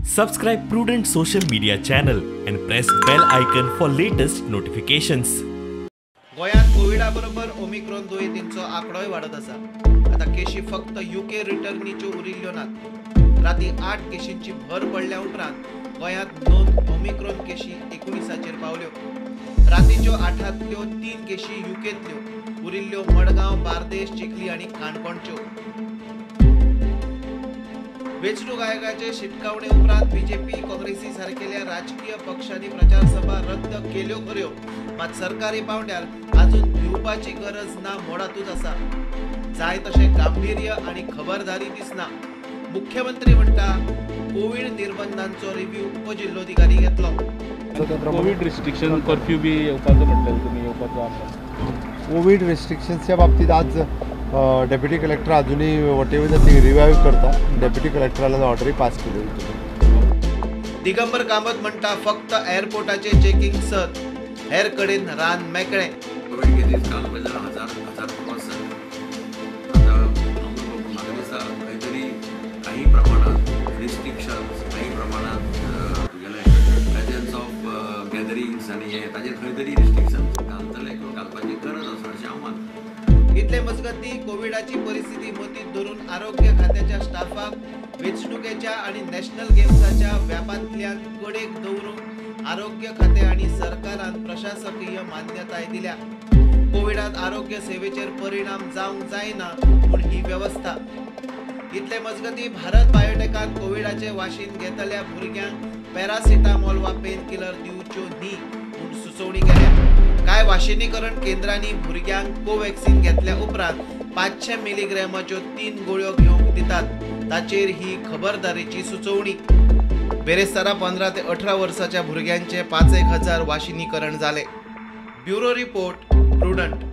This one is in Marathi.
Subscribe Prudent social media channel and press bell icon for latest notifications. गोयात कोविडा बरोबर ओमिक्रॉन दुयेंतींचो आंकडोय वाढत आसा। आता केशी फक्त यूके रिटर्नीच्यो उरिल्ल्यो नात। राती 8 केशींची भर पडल्या उपरांत गोयात नोंद ओमिक्रॉन केशी 19चेर पावल्यो। रातीच्यो 8तल्यो 3 केशी यूकेंतल्यो, उरिल्ल्यो मडगांव, बार्देश, चिखली आनी काणकोणच्यो। वेंचणूक आयोगाचे शिटकावणे उपरांत बीजेपी, काँग्रेसी सारकेल्या राजकीय पक्षांनी प्रचार सभा रद्द केल्यो खऱ्यो, मात सरकारी पावंड्यार अजून भिवपाची गरज ना मोडातूच आसा। जाय तशें गांभीर्य आनी खबरदारी दिसना। मुख्यमंत्री म्हणटा कोविड निर्बंधांचो रिव्ह्यू उपजिल्लोधिकारी घेतलो। कोविड रिस्ट्रिक्शन कर्फ्यू बी येवपाचो म्हटलें तुमी येवपाचो आसा। कोविड रिस्ट्रिक्शन्सच्या बाबतीत आज डेप्युटी कलेक्टर अजूनही वटेवरील ती रिवाईव्ह करता। डेप्युटी कलेक्टरान ऑर्डरी पास केली। दिगंबर कामत म्हणटा फक्त एअरपोर्टाचे चेकिंग सत, हेर कडेन रान मेकळे। कोविड केसीस काल पळयल्यार हजार क्रॉस जाले। आता म्हाका दिसता खंय तरी काही प्रमाणात रिस्ट्रिक्शन्स, काही प्रमाणात तुगेले प्रेझेन्स ऑफ गॅदरिंग्स आनी हे ताजेर खंय तरी रिस्ट्रिक्शन्स घालतले किंवा घालपाची गरज आसा अशें हांव मानता। इतले मजगती कोविडाची परिस्थिती मतींत धरून आरोग्य खात्याच्या स्टाफाक वेंचणुकेच्या आणि नॅशनल गेम्साच्या व्यापांतल्यान कडेक दवरून आरोग्य खाते आणि सरकारान प्रशासकीय मान्यताय दिल्या। कोविडात आरोग्य सेवेचेर परिणाम जावंक जायना पूण ही व्यवस्था। इतले मजगती भारत बायोटेकान कोविडाचे वाशीन घेतल्या भुरग्यांक पॅरासिटामॉल वा पेन किलर दिवच्यो न्ही म्हूण सुचोवणी केल्या। काय वाशिनीकरण केंद्रांनी भुरग्यांक कोव्हॅक्सिन घेतल्या उपरांत 500 मिलीग्रॅमाच्यो 3 गुळयो घेवंक दितात, ताचेर ही खबरदारीची सुचोवणी। बेरेस्तारा 15 ते 18 वर्साच्या भुरग्यांचे 5,000 वाशिनीकरण जाले। Bureau report, prudent.